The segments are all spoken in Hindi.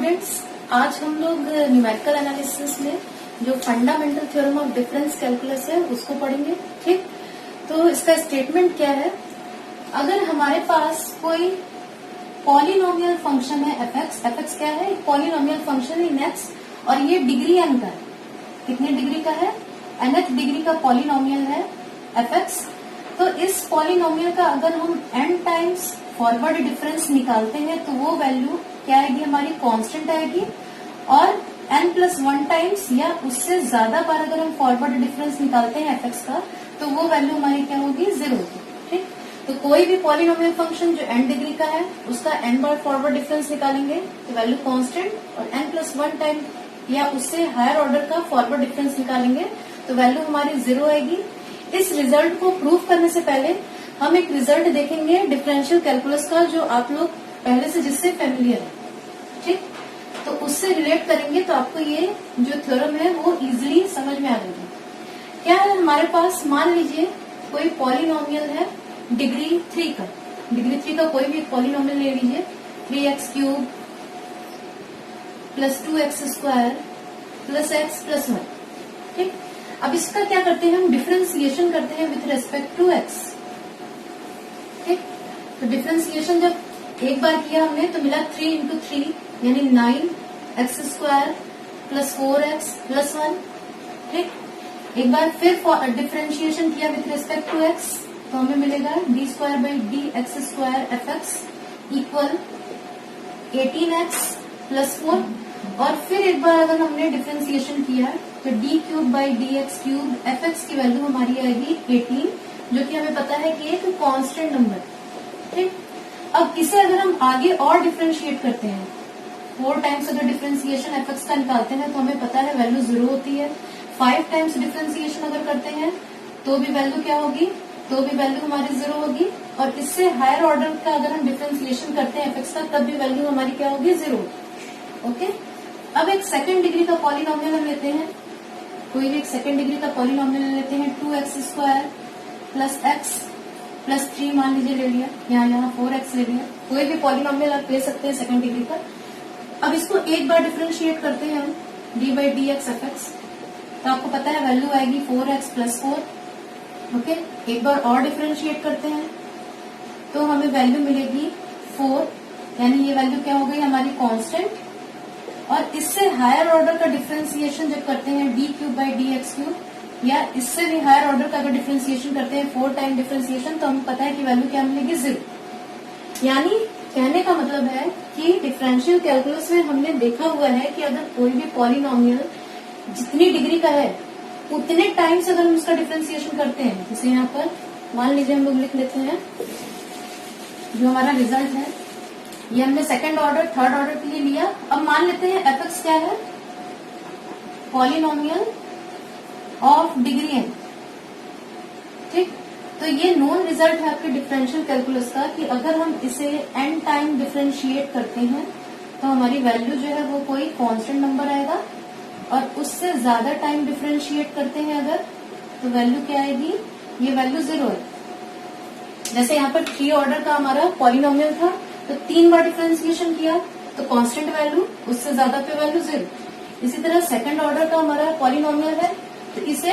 स्टूडेंट्स, आज हम लोग न्यूमेरिकल एनालिसिस में जो fundamental theorem of difference calculus है उसको पढ़ेंगे। ठीक, तो इसका स्टेटमेंट क्या है? अगर हमारे पास कोई पॉलिनोमियल फंक्शन है एफ क्या है? पॉलिनोमियल फंक्शन इन एक्स, और ये डिग्री एन का है। कितने डिग्री का है? nth डिग्री का पॉलिनोमियल है एफ। तो इस पॉलिनोमियल का अगर हम n टाइम्स फॉरवर्ड डिफरेंस निकालते हैं तो वो वैल्यू क्या आएगी? हमारी कांस्टेंट आएगी। और n+1 टाइम्स या उससे ज्यादा बार अगर हम फॉरवर्ड डिफरेंस निकालते हैं एफ का तो वो वैल्यू हमारी क्या होगी? 0 होगी। ठीक, तो कोई भी पॉलिनोमियल फंक्शन जो n डिग्री का है उसका n बार फॉरवर्ड डिफरेंस निकालेंगे तो वैल्यू कांस्टेंट, और n+1 टाइम या उससे हायर ऑर्डर का फॉरवर्ड डिफरेंस निकालेंगे तो वैल्यू हमारी 0 आएगी। इस रिजल्ट को प्रूव करने से पहले हम एक रिजल्ट देखेंगे डिफरेंशियल कैलकुलस का, जो आप लोग पहले से जिससे फेमिलियर है। ठीक, तो उससे रिलेट करेंगे तो आपको ये जो थ्योरम है वो इजीली समझ में आ जाएगी। क्या है हमारे पास? मान लीजिए कोई पॉलिनोमियल है डिग्री 3 का। डिग्री 3 का कोई भी पॉलिनोमियल ले लीजिए, 3x³ + 2x² + x + 1। ठीक, अब इसका क्या करते हैं? हम डिफरेंशिएशन करते हैं विथ रेस्पेक्ट टू x। ठीक, तो डिफरेंशिएशन जब एक बार किया हमने तो मिला 3 × 3 यानी 9x² + 4x + 1। ठीक, एक बार फिर डिफरेंशिएशन किया विथ रेस्पेक्ट टू x तो हमें मिलेगा d²/dx² fx = 18x + 4। और फिर एक बार अगर हमने डिफरेंशिएशन किया तो d³/dx³ fx की वैल्यू हमारी आएगी 18, जो कि हमें पता है कि एक कांस्टेंट नंबर। ठीक, अब इसे अगर हम आगे और डिफरेंशिएट करते हैं, 4 टाइम्स अगर डिफरेंशिएशन fx का निकालते हैं तो हमें पता है वैल्यू 0 होती है। 5 टाइम्स डिफरेंशिएशन अगर करते हैं तो भी वैल्यू क्या होगी? तो भी वैल्यू हमारी 0 होगी। और इससे हायर ऑर्डर का अगर हम डिफरेंशिएशन करते हैं fx का तब भी वैल्यू हमारी क्या होगी? 0। ओके, अब एक सेकेंड डिग्री का पॉलिनोमियल हम लेते हैं। कोई भी एक सेकेंड डिग्री का पॉलिनोमियल लेते हैं, 2x² + x + 3 मान लीजिए ले लिया, यहाँ 4x ले लिया। कोई भी पॉलिनोमियल आप ले सकते हैं सेकेंड डिग्री का। अब इसको एक बार डिफरेंशिएट करते हैं हम d/dx fx, तो आपको पता है वैल्यू आएगी 4x + 4। ओके, एक बार और डिफरेंशिएट करते हैं तो हमें वैल्यू मिलेगी 4, यानी ये वैल्यू क्या हो गई? हमारी कांस्टेंट। और इससे हायर ऑर्डर का डिफरेंशिएशन जब करते हैं d³/dx³ या इससे भी हायर ऑर्डर का अगर डिफरेंशिएशन करते हैं 4 टाइम डिफरेंशिएशन तो हमें पता है कि वैल्यू क्या मिलेगी? 0। यानी कहने का मतलब है कि डिफरेंशियल कैलकुलस में हमने देखा हुआ है कि अगर कोई भी पॉलिनोमियल जितनी डिग्री का है उतने टाइम्स अगर हम उसका डिफरेंशिएशन करते हैं, जैसे यहाँ पर मान लीजिए हम लोग लिख लेते हैं जो हमारा रिजल्ट है, ये हमने सेकंड ऑर्डर थर्ड ऑर्डर के लिए लिया। अब मान लेते हैं एफ क्या है? Polynomial of degree n। ठीक, तो ये नोन रिजल्ट है आपके डिफरेंशियल कैलकुलस का कि अगर हम इसे n टाइम डिफरेंशिएट करते हैं तो हमारी वैल्यू जो है वो कोई कांस्टेंट नंबर आएगा, और उससे ज्यादा टाइम डिफरेंशिएट करते हैं अगर तो वैल्यू क्या आएगी? ये वैल्यू 0 है। जैसे यहाँ पर 3 ऑर्डर का हमारा पॉलिनोमियल था तो 3 बार डिफरेंशिएशन किया तो कांस्टेंट वैल्यू, उससे ज्यादा पे वैल्यू 0। इसी तरह सेकंड ऑर्डर का हमारा पॉलिनोमियल है तो इसे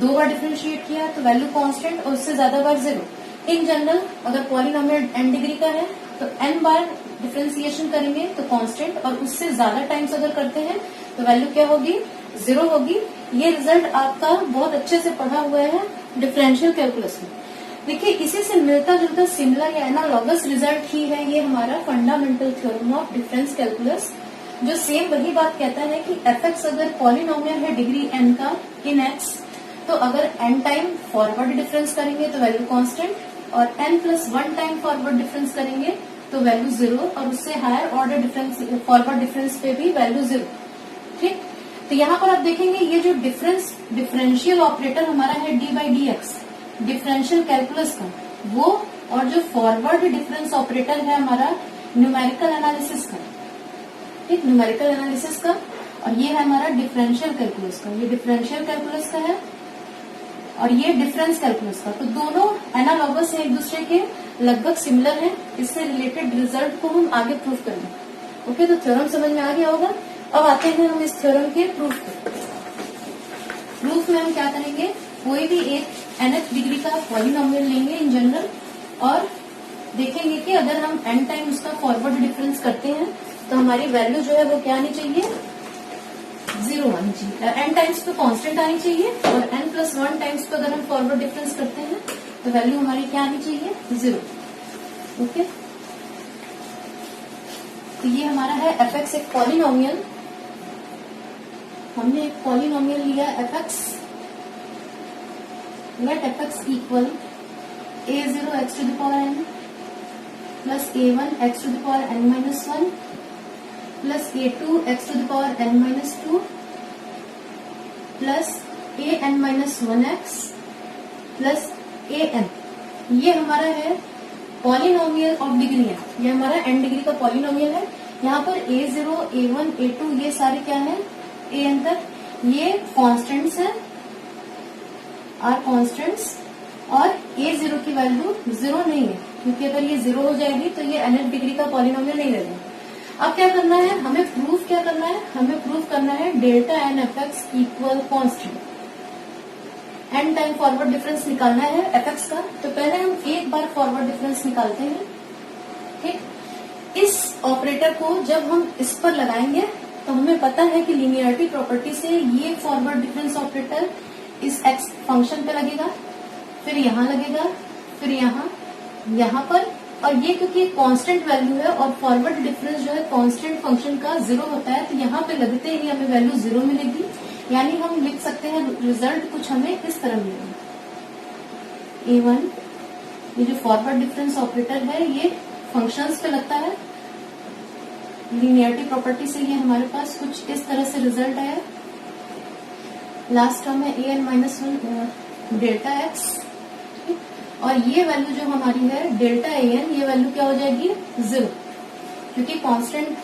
2 बार डिफरेंशिएट किया तो वैल्यू कांस्टेंट और उससे ज्यादा बार 0। इन जनरल अगर पॉलिनोमियल n डिग्री का है तो n बार डिफरेंशिएशन करेंगे तो कांस्टेंट, और उससे ज्यादा टाइम्स अगर करते हैं तो वैल्यू क्या होगी? 0 होगी। ये रिजल्ट आपका बहुत अच्छे से पढ़ा हुआ है डिफरेंशियल कैलकुलस में। देखिए, इसी से मिलता जुलता सिमिलर या एनालॉगस रिजल्ट ही है ये हमारा fundamental theorem of difference calculus, जो सेम वही बात कहता है कि fx अगर पॉलिनोमियल है डिग्री n का इन x, तो अगर n टाइम फॉरवर्ड डिफरेंस करेंगे तो वैल्यू कांस्टेंट, और n+1 टाइम फॉरवर्ड डिफरेंस करेंगे तो वैल्यू 0, और उससे higher order difference forward difference पे भी वैल्यू 0। ठीक, तो यहाँ पर आप देखेंगे ये जो डिफरेंशियल ऑपरेटर हमारा है d/dx डिफरेंशियल कैलकुलस का, वो और जो फॉरवर्ड डिफरेंस ऑपरेटर है हमारा न्यूमेरिकल एनालिसिस का। ठीक, न्यूमेरिकल एनालिसिस का, और ये है हमारा डिफरेंशियल कैलकुलस का। ये डिफरेंशियल कैलकुलस का है और ये डिफरेंस कैलकुलस का, तो दोनों एनालॉगस है एक दूसरे के, लगभग सिमिलर है। इससे रिलेटेड रिजल्ट को हम आगे प्रूव करेंगे। ओके, तो थ्योरम समझ में आ गया होगा। अब आते हैं हम इस थ्योरम के प्रूफ पे। प्रूफ में हम क्या करेंगे, कोई भी एक nth डिग्री का पॉलिनोमियल लेंगे इन जनरल और देखेंगे कि अगर हम n टाइम उसका फॉरवर्ड डिफरेंस करते हैं तो हमारी वैल्यू जो है वो क्या आनी चाहिए, 0 आनी चाहिए। n टाइम्स पे कांस्टेंट आनी चाहिए और n+1 टाइम्स पे अगर हम फॉरवर्ड डिफरेंस करते हैं तो वैल्यू हमारी क्या आनी चाहिए, 0। ओके, तो ये हमारा है fx एक पॉलिनोमियल। हमने एक पॉलिनोमियल लिया fx, let fx equal a0 x to the power n plus a1 x to the power n-1 plus a2 x to the power n-2 plus an-1x plus an। ये हमारा है पॉलिनोमियल ऑफ डिग्री है, ये हमारा n डिग्री का पॉलिनोमियल है। यहाँ पर a0, a1, a2 ये सारे क्या है, an तक ये कांस्टेंट्स हैं, आर कांस्टेंट्स, और a0 की वैल्यू 0 नहीं है, क्योंकि अगर ये 0 हो जाएगी तो ये nth डिग्री का पॉलिनोमियल नहीं रहेगा। अब क्या करना है, हमें प्रूफ क्या करना है, हमें प्रूफ करना है delta n f x equal constant. N time forward difference निकालना है एफ एक्स का, तो पहले हम एक बार फॉरवर्ड डिफरेंस निकालते हैं। ठीक, इस ऑपरेटर को जब हम इस पर लगाएंगे तो हमें पता है कि लीनियरिटी प्रॉपर्टी से ये फॉरवर्ड डिफरेंस ऑपरेटर इस एक्स फंक्शन पे लगेगा, फिर यहाँ लगेगा, फिर यहाँ पर, और ये क्योंकि एक कांस्टेंट वैल्यू है और फॉरवर्ड डिफरेंस जो है कांस्टेंट फंक्शन का 0 होता है, तो यहाँ पे लगते ही हमें वैल्यू 0 मिलेगी। यानी हम लिख सकते हैं रिजल्ट कुछ हमें इस तरह मिलेगा, a1 ये जो फॉरवर्ड डिफरेंस ऑपरेटर है ये फंक्शंस पे लगता है, लीनियरिटी प्रॉपर्टी से ये हमारे पास कुछ इस तरह से रिजल्ट आया। लास्ट टर्म है an-1 डेल्टा एक्स, और ये वैल्यू जो हमारी है डेल्टा an, ये वैल्यू क्या हो जाएगी, 0, क्योंकि कांस्टेंट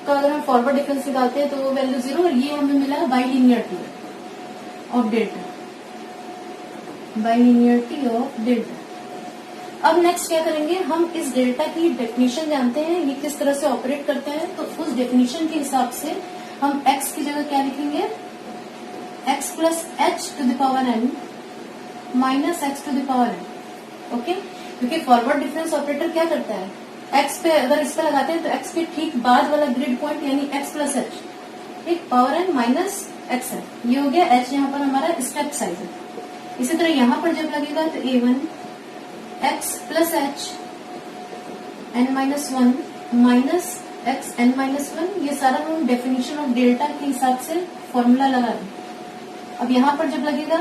का अगर हम फॉरवर्ड डिफरेंस निकालते हैं तो वो वैल्यू 0, और ये हमें मिला by linearity of delta, by linearity of delta. अब नेक्स्ट क्या करेंगे, हम इस डेल्टा की डेफिनेशन जानते हैं, ये किस तरह से ऑपरेट करते हैं, तो उस डेफिनेशन के हिसाब से हम x की जगह क्या लिखेंगे, x plus h to the power n minus x to the power n। Okay, क्योंकि फॉरवर्ड डिफरेंस ऑपरेटर क्या करता है, x पे अगर इस पे लगाते हैं तो x के ठीक बाद वाला ग्रिड पॉइंट यानी x प्लस एच, ठीक, पावर n माइनस एक्स है, ये हो गया h, यहाँ पर हमारा स्टेप साइज है। इसी तरह यहाँ पर जब लगेगा तो a1 x plus H n-1 minus x n-1, ये सारा हम डेफिनेशन ऑफ डेल्टा के हिसाब से फॉर्मूला लगा दें। अब यहाँ पर जब लगेगा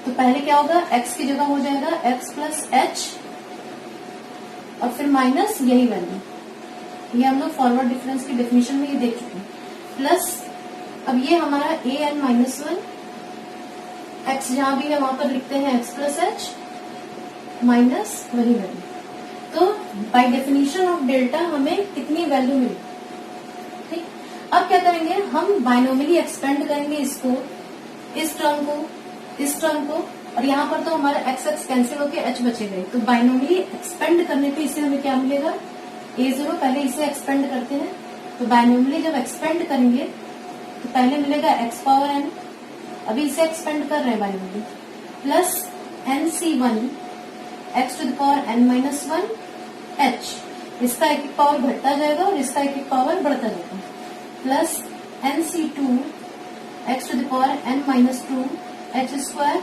तो पहले क्या होगा, x की जगह हो जाएगा x प्लस एच और फिर माइनस यही वैल्यू, ये हम लोग फॉरवर्ड डिफरेंस की डेफिनेशन में ये देख चुके हैं, प्लस अब ये हमारा an-1 x जहां भी है वहां पर लिखते हैं x प्लस एच माइनस वही वैल्यू। तो बाय डेफिनेशन ऑफ डेल्टा हमें कितनी वैल्यू मिली। ठीक, अब क्या करेंगे, हम बायनोमियली एक्सपेंड करेंगे इसको, इस टर्म को, और यहाँ पर तो हमारा एक्स एक्स कैंसिल होके एच बचेगा। तो बायनोमियली एक्सपेंड करने पे इसे हमें क्या मिलेगा, a0, पहले इसे एक्सपेंड करते हैं, तो बायनोमियली जब एक्सपेंड करेंगे तो पहले मिलेगा x पावर n, अभी इसे एक्सपेंड कर रहे हैं binomially, plus nc1 x to the power n-1 h, इसका एक एक पावर घटता जाएगा और इसका एक एक पावर बढ़ता जाएगा, plus nc2 x to the power n-2 h square,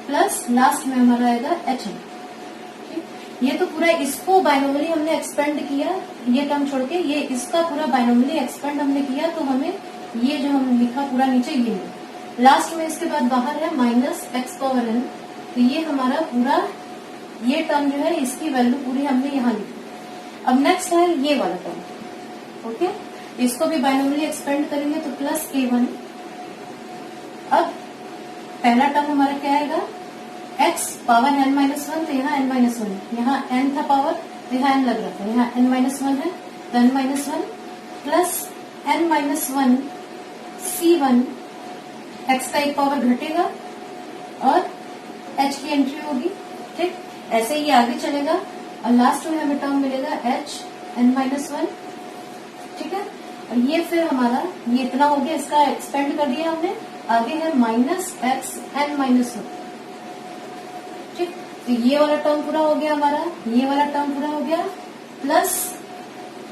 plus last में हमारा आएगा hn। ये तो पूरा इसको बायनोमियली हमने एक्सपेंड किया, ये टर्म छोड़ के ये इसका पूरा बायनोमियली एक्सपेंड हमने किया, तो हमें ये जो हमने लिखा पूरा नीचे ये मिला। लास्ट में इसके बाद बाहर है माइनस एक्स पावर n, तो ये हमारा पूरा ये टर्म जो है इसकी वैल्यू पूरी हमने यहाँ लिखी। अब नेक्स्ट है ये वाला टर्म, ओके, इसको भी बायनोमियली एक्सपेंड करेंगे तो प्लस a1। अब पहला टर्म हमारा क्या आएगा, x पावर n-1, तो यहाँ n-1, यहाँ n था पावर, तो यहाँ n लग रहा था, यहाँ n-1 है, तो n-1 plus n-1 c1, x का एक पावर घटेगा और h की एंट्री होगी। ठीक, ऐसे ही आगे चलेगा और लास्ट में हमें टर्म मिलेगा h n-1। ठीक है, और ये फिर हमारा ये इतना हो गया, इसका एक्सपेंड कर दिया हमने। आगे है minus x n minus one. ठीक, तो ये वाला टर्म पूरा हो गया हमारा, ये वाला टर्म पूरा हो गया, प्लस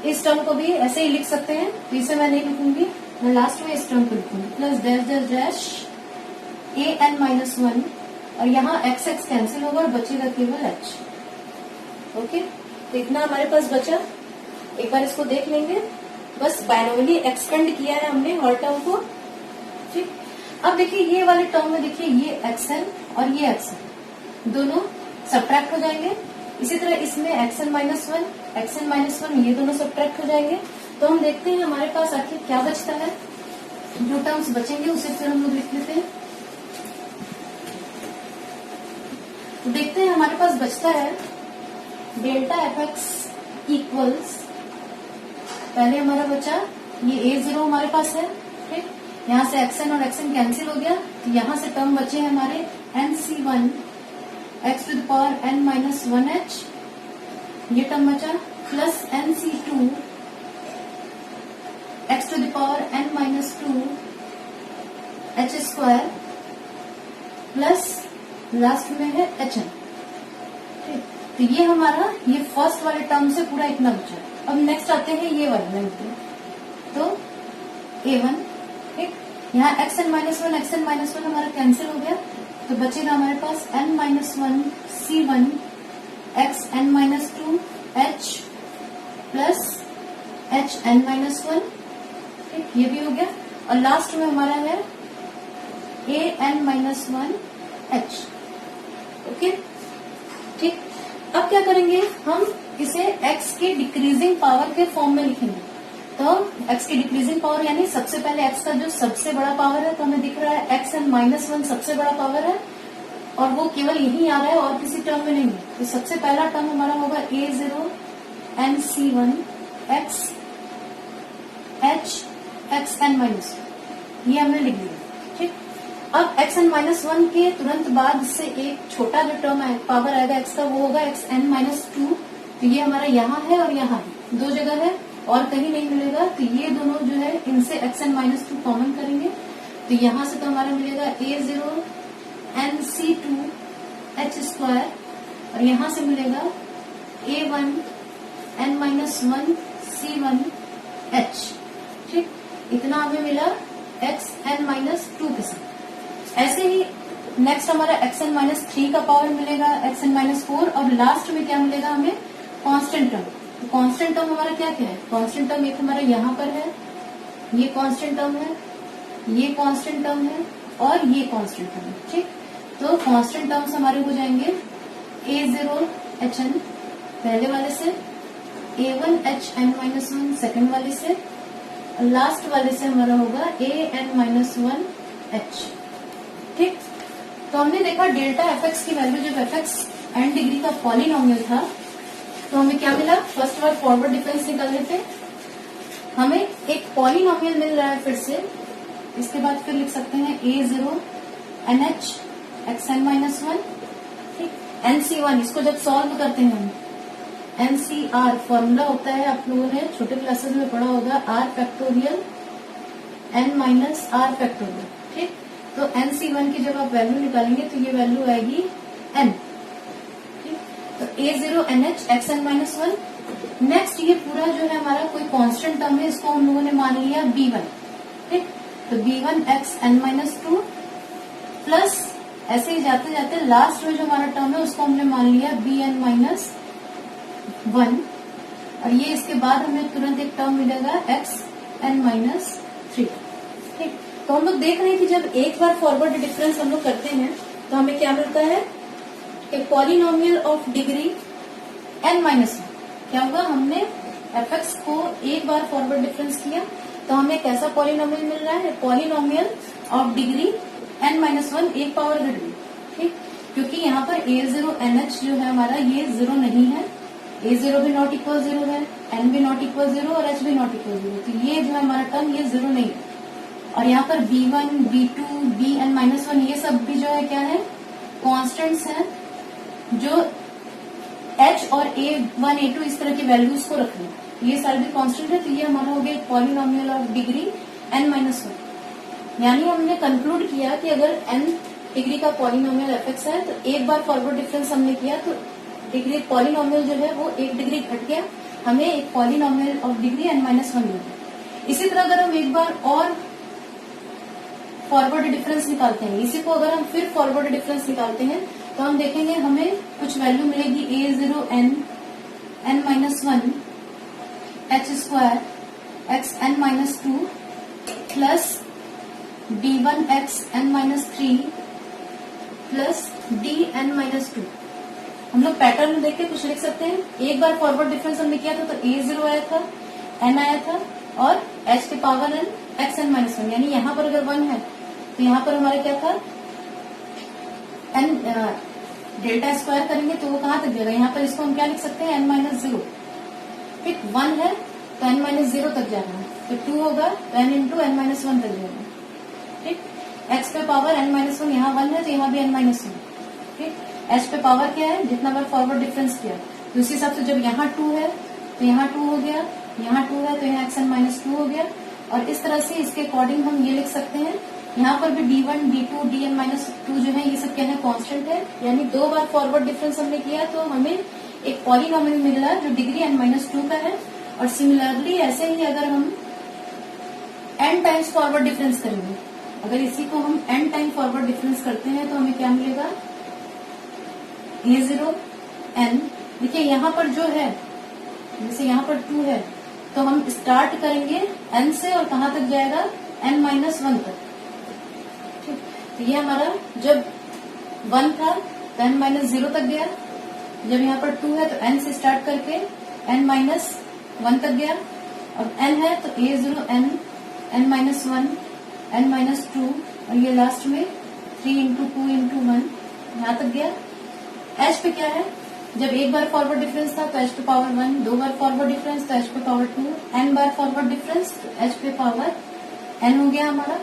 इस टर्म को भी ऐसे ही लिख सकते हैं, तो इसे मैं नहीं लिखूंगी, मैं लास्ट में इस टर्म को लिखूंगी, प्लस डैश डैश डैश ए एन माइनस वन, और यहाँ एक्स एक्स कैंसिल होगा और बचेगा केवल एच। ओके, तो इतना हमारे पास बचा। एक बार इसको देख लेंगे, बस बायनोमियली एक्सपेंड किया है हमने हर टर्म को। ठीक, अब देखिए ये वाले टर्म में देखिए ये एक्सएन और ये एक्सएन दोनों सब्ट्रैक्ट हो जाएंगे। इसी तरह इसमें एक्सएन माइनस वन ये दोनों सब्ट्रैक्ट हो जाएंगे। तो हम देखते हैं हमारे पास आखिर क्या बचता है। जो टर्म्स बचेंगे उसे फिर हम लोग लिख लेते हैं। तो देखते हैं हमारे पास बचता है डेल्टा एफ एक्स इक्वल्स, पहले हमारा बचा ये ए जीरो हमारे पास है। ठीक, यहाँ से एक्सएन और एक्सएन कैंसिल हो गया, तो यहाँ से टर्म बचे हैं हमारे n C one x to the power n minus one h, ये टर्म बचा, plus n C two x to the power n minus two h square, plus last में है एच एन। ठीक, तो ये हमारा ये फर्स्ट वाले टर्म से पूरा इतना बचा। अब नेक्स्ट आते हैं ये वाले में, तो a1, ठीक, यहाँ xn माइनस वन हमारा कैंसिल हो गया, तो बचेगा हमारे पास n minus one c1 x n minus two h plus h n minus one. ठीक, ये भी हो गया, और लास्ट में हमारा है a n minus one h। Okay, ठीक, अब क्या करेंगे हम इसे x के डिक्रीजिंग पावर के फॉर्म में लिखेंगे। तो x की डिक्रीजिंग पावर यानी सबसे पहले x का जो सबसे बड़ा पावर है, तो हमें दिख रहा है x n माइनस वन सबसे बड़ा पावर है, और वो केवल यही आ रहा है और किसी टर्म में नहीं है। तो सबसे पहला टर्म हमारा होगा a zero n C one x h x n minus, ये हमने लिख दिया। ठीक, अब एक्स एन माइनस वन के तुरंत बाद से एक छोटा जो टर्म पावर आएगा एक्स का, वो होगा एक्स एन माइनस टू। तो ये हमारा यहाँ है और यहाँ है, दो जगह है और कहीं नहीं मिलेगा। तो ये दोनों जो है इनसे x n minus two common करेंगे, तो यहाँ से तो हमारा मिलेगा a zero n C two h square, और यहाँ से मिलेगा a one n minus one C one h. ठीक, इतना हमें मिला एक्स एन माइनस टू के साथ। ऐसे ही नेक्स्ट हमारा एक्स एन माइनस थ्री का पावर मिलेगा, एक्स एन माइनस फोर, और लास्ट में क्या मिलेगा हमें कांस्टेंट टर्म। तो कांस्टेंट टर्म हमारा क्या क्या है, कांस्टेंट टर्म एक हमारा यहाँ पर है, ये कांस्टेंट टर्म है, ये कांस्टेंट टर्म है, और ये कांस्टेंट टर्म है। ठीक, तो कांस्टेंट टर्म्स हमारे हो जाएंगे ए जीरो एच एन पहले वाले से, a one h n minus one second वाले से, और लास्ट वाले से हमारा होगा a n minus one h. ठीक, तो हमने देखा डेल्टा एफ एक्स की वैल्यू जब एफ एक्स एन डिग्री का पॉलिनोमियल था, तो हमें क्या मिला, फर्स्ट बार फॉरवर्ड डिफरेंस निकाल लेते, हमें एक पॉलिनोमियल मिल रहा है फिर से। इसके बाद फिर लिख सकते हैं a zero n h x n minus one. ठीक, एन सी वन, इसको जब सॉल्व करते हैं हम, एन सी आर फॉर्मूला होता है, आप लोगों ने छोटे क्लासेस में पढ़ा होगा, r factorial n minus r factorial. ठीक, तो एन सी वन की जब आप वैल्यू निकालेंगे तो ये वैल्यू आएगी एन। ठीक, तो a zero n h x n minus one. Next ये पूरा जो है हमारा कोई कांस्टेंट टर्म है, इसको हम लोगों ने मान लिया बी वन। ठीक, तो b one x n minus two, plus ऐसे ही जाते जाते लास्ट में जो हमारा टर्म है उसको हमने मान लिया बी एन माइनस वन, और ये इसके बाद हमें तुरंत एक टर्म मिलेगा एक्स एन माइनस थ्री। ठीक, तो हम लोग देख रहे हैं कि जब एक बार फॉरवर्ड डिफरेंस हम लोग करते हैं तो हमें क्या मिलता है, एक polynomial of degree n minus one. क्या होगा, हमने एफ एक्स को एक बार फॉरवर्ड डिफरेंस किया तो हमें कैसा पॉलिनोमियल मिल रहा है, polynomial of degree n minus one, एक पावर डिग्री। ठीक, क्योंकि यहाँ पर ए जीरो एन एच जो है हमारा ये जीरो नहीं है, ए जीरो भी नॉट इक्वल जीरो है, एन भी नॉट इक्वल जीरो और एच भी नॉट इक्वल जीरो, तो ये जो है हमारा टर्म ये जीरो नहीं है। और यहाँ पर b one b two b n minus one ये सब भी जो है क्या है, कॉन्स्टेंट्स हैं, जो एच और ए वन ए टू इस तरह की वैल्यूज को रख रहे हैं। ये सारे भी कांस्टेंट है, तो ये हमारा हो गया पॉलिनोमियल ऑफ डिग्री n-1। यानी हमने कंक्लूड किया कि अगर n डिग्री का पॉलिनोमियल f(x) है तो एक बार फॉरवर्ड डिफरेंस हमने किया तो डिग्री पॉलिनोमियल जो है वो एक डिग्री घट गया, हमें एक पॉलिनोमियल ऑफ डिग्री n-1 मिल गया। इसी तरह अगर हम एक बार और फॉरवर्ड डिफरेंस निकालते हैं, इसी को अगर हम फिर फॉरवर्ड डिफरेंस निकालते हैं तो हम देखेंगे हमें कुछ वैल्यू मिलेगी a0 n-1 h² x n-2 plus d1 x n-3 plus dn-2। हम लोग पैटर्न में देख के कुछ लिख सकते हैं। एक बार फॉरवर्ड डिफरेंस हमने किया था तो a0 आया था, n आया था और h के पावर n x n-1, यानी यहाँ पर अगर 1 है तो यहाँ पर हमारा क्या था n डेल्टा स्क्वायर करेंगे तो वो कहाँ तक जाएगा, यहाँ पर इसको हम क्या लिख सकते हैं n-0। ठीक, 1 है तो n-0 तक जाना है, तो 2 होगा तो n इंटू n-1 तक जाएगा। ठीक, x पे पावर n-1, यहाँ 1 है तो यहाँ भी n-1। ठीक, h पे पावर क्या है, जितना बार फॉरवर्ड डिफरेंस किया तो उसी हिसाब से जब यहाँ 2 है तो यहाँ 2 हो गया, यहाँ 2 है तो यहाँ x(n-2) हो गया। और इस तरह से इसके अकॉर्डिंग हम ये लिख सकते हैं, यहाँ पर भी d1 d2 dn-2 जो है ये सब क्या है, कांस्टेंट है। यानी 2 बार फॉरवर्ड डिफरेंस हमने किया तो हमें एक पॉलिनोमियल मिल रहा है जो डिग्री n-2 का है। और सिमिलरली ऐसे ही अगर हम n टाइम्स फॉरवर्ड डिफरेंस करेंगे, अगर इसी को हम n टाइम फॉरवर्ड डिफरेंस करते हैं तो हमें क्या मिलेगा a0 n। देखिए यहाँ पर जो है, जैसे यहाँ पर 2 है तो हम स्टार्ट करेंगे n से और कहाँ तक जाएगा n-1 तक। ठीक, तो ये हमारा जब 1 था तो n-0 तक गया, जब यहाँ पर 2 है तो n से स्टार्ट करके n-1 तक गया, और n है तो a0 n n-1 n-2 और ये लास्ट में 3 इंटू 2 इंटू 1 यहाँ तक गया। h पे क्या है, जब एक बार फॉरवर्ड डिफरेंस था तो h पे पावर 1, 2 बार फॉरवर्ड डिफरेंस तो h पे पावर 2, n बार फॉरवर्ड डिफरेंस तो h पे पावर n हो गया हमारा।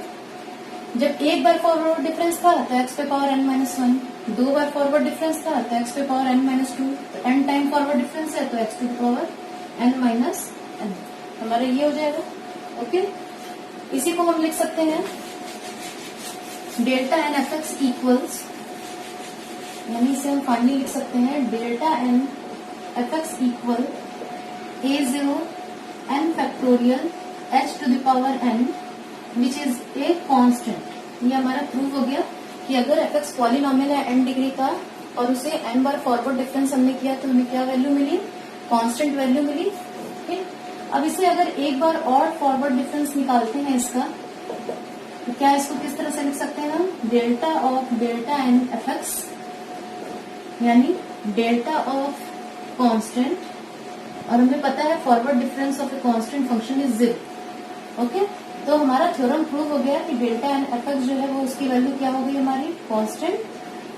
जब एक बार फॉरवर्ड डिफरेंस था तो x पे पावर n-1, 2 बार फॉरवर्ड डिफरेंस था तो x पे पावर n-2, तो n टाइम फॉरवर्ड डिफरेंस है तो x to the power n-n, हमारा ये हो जाएगा। ओके, इसी को हम लिख सकते हैं डेल्टा n f(x) इक्वल्स, यानी इसे हम फाइनली लिख सकते हैं delta n f(x) equal a0 n factorial h to the power n which is a constant. ये हमारा प्रूव हो गया कि अगर f(x) पॉलिनोमियल है n डिग्री का और उसे n बार फॉरवर्ड डिफरेंस हमने किया तो हमें क्या वैल्यू मिली, कांस्टेंट वैल्यू मिली। ठीक, अब इसे अगर एक बार और फॉरवर्ड डिफरेंस निकालते हैं इसका तो क्या इसको किस तरह से लिख सकते हैं हम, delta of delta n f(x) यानी डेल्टा ऑफ कांस्टेंट, और हमें पता है forward difference of a constant function is 0। Okay, तो हमारा थ्योरम प्रूव हो गया कि डेल्टा n f(x) जो है वो उसकी वैल्यू क्या हो गई हमारी कांस्टेंट,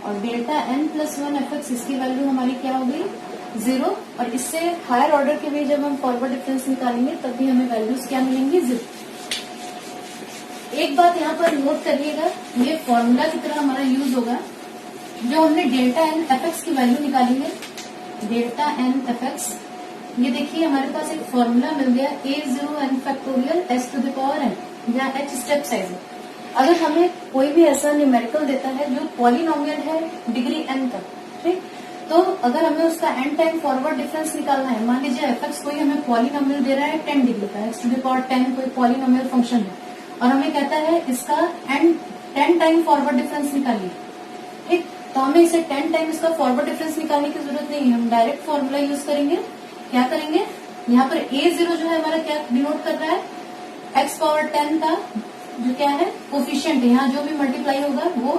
और डेल्टा n+1 f(x) इसकी वैल्यू हमारी क्या हो गई 0। और इससे हायर ऑर्डर के लिए जब हम फॉरवर्ड डिफरेंस निकालेंगे तब भी हमें वैल्यूज क्या मिलेंगी 0। एक बात यहाँ पर नोट करिएगा, ये फॉर्मूला की तरह हमारा यूज होगा। जो हमने डेल्टा n f(x) की वैल्यू निकाली है, डेल्टा n f(x), ये देखिए हमारे पास एक फॉर्मूला मिल गया a0 n factorial h to the power n, जहाँ h स्टेप साइज है। अगर हमें कोई भी ऐसा न्यूमेरिकल देता है जो पॉलिनोमियल है डिग्री n तक, ठीक, तो अगर हमें उसका n टाइम फॉरवर्ड डिफरेंस निकालना है, मान लीजिए f(x) कोई हमें पॉलिनोमियल दे रहा है 10 डिग्री का, x टू द पावर 10 कोई पॉलिनोमियल फंक्शन है और हमें कहता है इसका 10 टाइम फॉरवर्ड डिफरेंस निकालिए। ठीक, तो हमें इसे 10 टाइम इसका फॉरवर्ड डिफरेंस निकालने की जरूरत नहीं है, हम डायरेक्ट फॉर्मूला यूज करेंगे। क्या करेंगे, यहाँ पर a0 जो है हमारा क्या डिनोट कर रहा है, x पावर 10 का जो क्या है कोफिशिएंट है, यहाँ जो भी मल्टीप्लाई होगा वो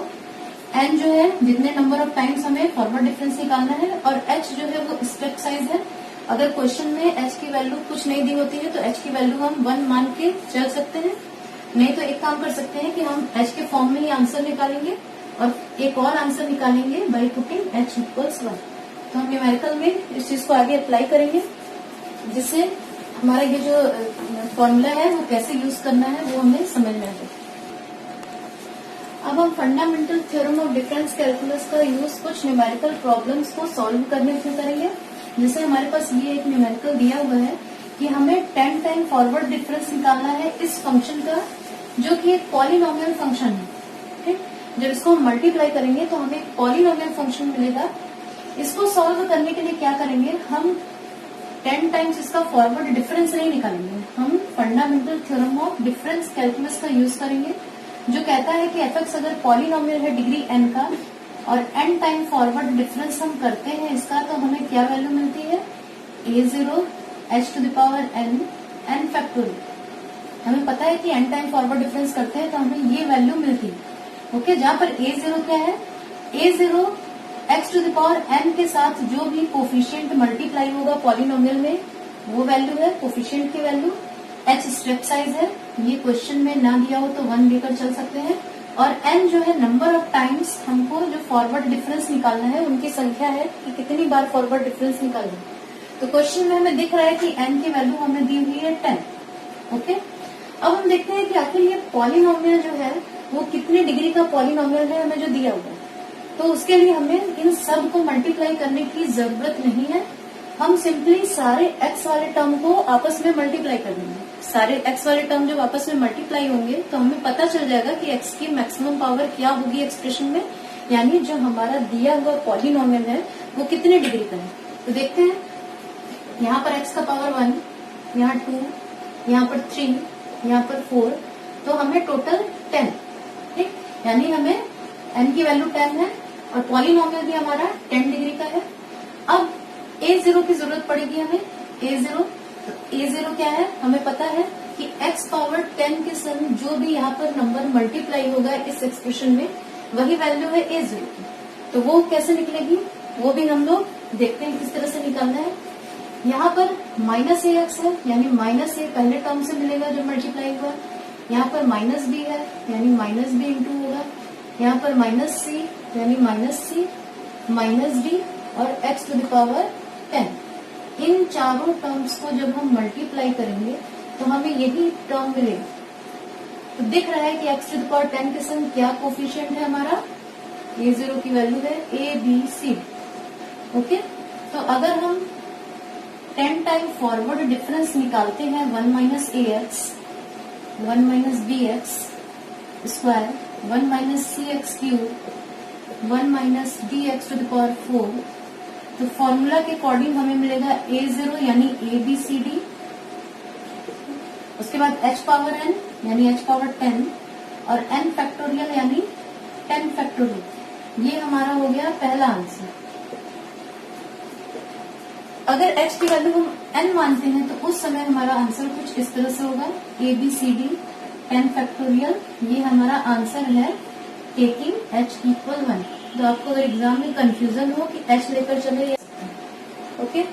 n जो है जितने नंबर ऑफ टाइम्स हमें फॉरवर्ड डिफरेंस निकालना है, और h जो है वो स्टेप साइज है। अगर क्वेश्चन में h की वैल्यू कुछ नहीं दी होती है तो h की वैल्यू हम 1 मान के चल सकते हैं, नहीं तो एक काम कर सकते हैं कि हम h के फॉर्म में ही आंसर निकालेंगे और एक और आंसर निकालेंगे बाई पुटिंग h इक्वल्स 1। तो हम न्यूमेरिकल में इस चीज को आगे अप्लाई करेंगे, जिससे हमारा ये जो फॉर्मूला है वो कैसे यूज करना है वो हमें समझ में आ जाए। अब हम fundamental theorem of difference calculus का यूज कुछ न्यूमेरिकल प्रॉब्लम्स को सॉल्व करने में करेंगे। जैसे हमारे पास ये एक न्यूमेरिकल दिया हुआ है कि हमें 10 टाइम फॉरवर्ड डिफरेंस निकालना है इस फंक्शन का, जो कि एक पॉलिनोमियल फंक्शन है। ठीक, जब इसको हम मल्टीप्लाई करेंगे तो हमें एक पॉलिनोमियल फंक्शन मिलेगा। इसको सॉल्व करने के लिए क्या करेंगे, हम 10 टाइम्स इसका फॉरवर्ड डिफरेंस नहीं निकालेंगे, हम fundamental theorem of difference calculus का यूज करेंगे, जो कहता है कि एफ एक्स अगर पॉलिनोमियल है डिग्री n का और n टाइम फॉरवर्ड डिफरेंस हम करते हैं इसका, तो हमें क्या वैल्यू मिलती है, a0 h to the power n factorial. हमें पता है कि n टाइम फॉरवर्ड डिफरेंस करते हैं तो हमें ये वैल्यू मिलती है। ओके, जहां पर a0 क्या है, a0 x to the power n के साथ जो भी कोफिशिएंट मल्टीप्लाई होगा पॉलिनोमियल में वो वैल्यू है कोफिशिएंट की वैल्यू। h स्टेप साइज है, ये क्वेश्चन में ना दिया हो तो 1 लेकर चल सकते हैं, और n जो है नंबर ऑफ टाइम्स हमको जो फॉरवर्ड डिफरेंस निकालना है उनकी संख्या है कि कितनी बार फॉरवर्ड डिफरेंस निकालना है। तो क्वेश्चन में हमें दिख रहा है कि n की वैल्यू हमें दी हुई है 10। ओके, अब हम देखते हैं कि आखिर ये पॉलिनोमियल जो है वो कितने डिग्री का पॉलिनोमियल है हमें जो दिया हुआ है। तो उसके लिए हमें इन सब को मल्टीप्लाई करने की जरूरत नहीं है, हम सिंपली सारे x वाले टर्म को आपस में मल्टीप्लाई कर देंगे। सारे x वाले टर्म जब आपस में मल्टीप्लाई होंगे तो हमें पता चल जाएगा कि x की मैक्सिमम पावर क्या होगी एक्सप्रेशन में, यानी जो हमारा दिया हुआ पॉलिनोमियल है वो कितने डिग्री का है। तो देखते हैं, यहाँ पर x का पावर 1, यहाँ 2, यहाँ पर 3, यहाँ पर 4, तो हमें टोटल 10। ठीक, यानी हमें n की वैल्यू 10 है और पॉलिनोमियल भी हमारा 10 डिग्री का है। अब a0 की जरूरत पड़ेगी हमें, a0। तो a0 क्या है, हमें पता है कि x पावर 10 के संग जो भी यहाँ पर नंबर मल्टीप्लाई होगा इस एक्सप्रेशन में वही वैल्यू है a0 की। तो वो कैसे निकलेगी वो भी हम लोग देखते हैं किस तरह से निकालना है। यहाँ पर -ax है, यानी -a पहले टर्म से मिलेगा जो मल्टीप्लाई हुआ। यहाँ पर -b है, यानी -b इंटू होगा। यहाँ पर -c यानी -c -d और x टू द पावर 10। इन चारों टर्म्स को जब हम मल्टीप्लाई करेंगे तो हमें यही टर्म मिलेगा। तो दिख रहा है कि x टू द पावर 10 के संग क्या कोफिशिएंट है हमारा, a0 की वैल्यू है a b c। ओके, तो अगर हम 10 टाइम फॉरवर्ड डिफरेंस निकालते हैं 1 minus ax 1 minus bx square 1 minus cx cube 1 minus dx to the power 4, तो फॉर्मूला के अकॉर्डिंग हमें मिलेगा a0 यानी abcd, उसके बाद h पावर n यानी h पावर 10 और n फैक्टोरियल यानी 10 फैक्टोरियल। ये हमारा हो गया पहला आंसर। अगर h की वैल्यू हम n मानते हैं तो उस समय हमारा आंसर कुछ इस तरह से होगा abcd 10 फैक्टोरियल। ये हमारा आंसर है टेकिंग h इक्वल 1। तो आपको अगर एग्जाम में कंफ्यूजन हो कि h लेकर चले या ओके।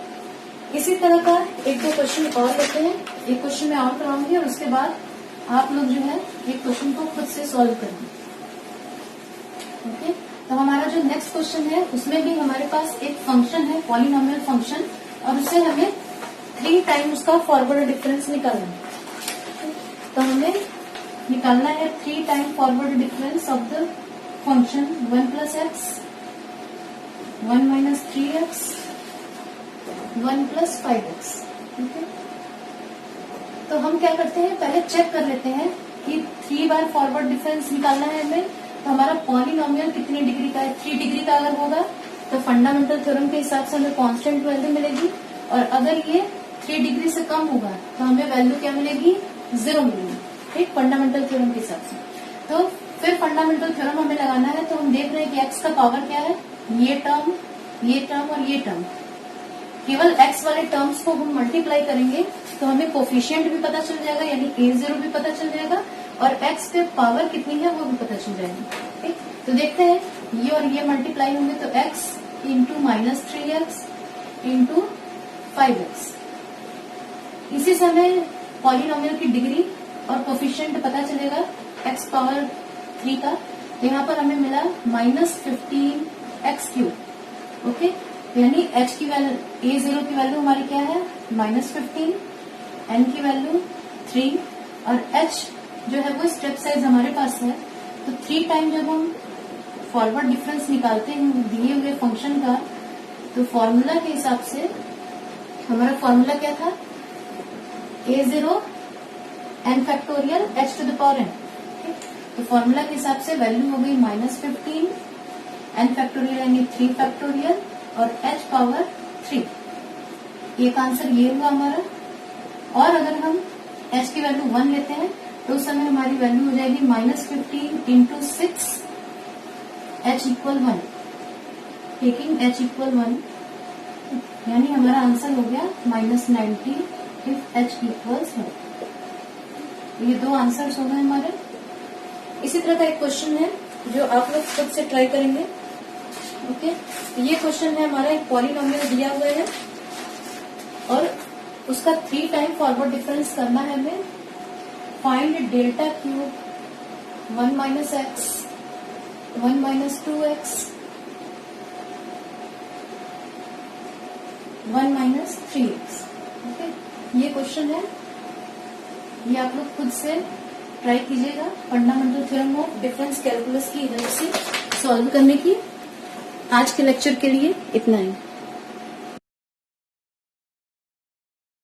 इसी तरह का एक दो क्वेश्चन और लेते हैं, एक क्वेश्चन मैं और कराऊंगी और उसके बाद आप लोग जो है एक क्वेश्चन को खुद से सॉल्व करेंगे। ओके, तो हमारा जो नेक्स्ट क्वेश्चन है उसमें भी हमारे पास एक फंक्शन है पॉलिनोमियल फंक्शन, और उसे हमें 3 टाइम उसका फॉरवर्ड डिफरेंस निकालना है। तो हमें निकालना है 3 time forward difference of the function 1 plus x 1 minus 3x 1 plus 5x। ठीक है, तो हम क्या करते हैं, पहले चेक कर लेते हैं कि 3 बार फॉरवर्ड डिफरेंस निकालना है हमें, तो हमारा पॉलिनोमियल कितनी डिग्री का है। 3 डिग्री का अगर होगा तो फंडामेंटल थ्योरम के हिसाब से हमें कांस्टेंट वैल्यू मिलेगी, और अगर ये 3 डिग्री से कम होगा तो हमें वैल्यू क्या मिलेगी, 0 मिलेगी। ठीक, फंडामेंटल थ्योरम के हिसाब से। तो फिर फंडामेंटल थ्योरम हमें लगाना है, तो हम देख रहे हैं कि x का पावर क्या है, ये टर्म और ये टर्म। केवल x वाले टर्म्स को हम मल्टीप्लाई करेंगे तो हमें कोफिशिएंट भी पता चल जाएगा, यानी a0 भी पता चल जाएगा, और x पे पावर कितनी है वो भी पता चल जाएगी। ठीक, तो देखते हैं ये और ये मल्टीप्लाई होंगे तो x into -3x into 5x। इसी समय पॉलिनोमियल की डिग्री और कोफिशिएंट पता चलेगा x पावर 3 का। तो यहाँ पर हमें मिला -15x क्यूब। ओके, यानी h की वैल्यू a0 की वैल्यू हमारी क्या है, -15, n की वैल्यू 3 और h जो है वो स्टेप साइज हमारे पास है। तो 3 टाइम जब हम फॉरवर्ड डिफरेंस निकालते हैं दिए हुए फंक्शन का, तो फॉर्मूला के हिसाब से हमारा फॉर्मूला क्या था, a0 n factorial h to the power n। तो फॉर्मूला के हिसाब से वैल्यू हो गई -15 n फैक्टोरियल यानी 3 फैक्टोरियल और h पावर 3। एक आंसर ये हुआ हमारा। और अगर हम h की वैल्यू 1 लेते हैं तो उस समय हमारी वैल्यू हो जाएगी -15 into 6 h equal 1, taking h equal 1, यानी हमारा आंसर हो गया -90 इफ h इक्वल्स 1। ये दो आंसर्स हो गए हमारे। इसी तरह का एक क्वेश्चन है जो आप लोग खुद से ट्राई करेंगे। ओके, ये क्वेश्चन है हमारा, एक पॉलिनोमियल दिया हुआ है और उसका 3 टाइम फॉरवर्ड डिफरेंस करना है हमें। Find delta cube 1 minus x 1 minus 2x 1 minus 3x। Okay, ये क्वेश्चन है, ये आप लोग खुद से ट्राई कीजिएगा fundamental theorem of difference calculus की हेल्प से सॉल्व करने की। आज के लेक्चर के लिए इतना ही।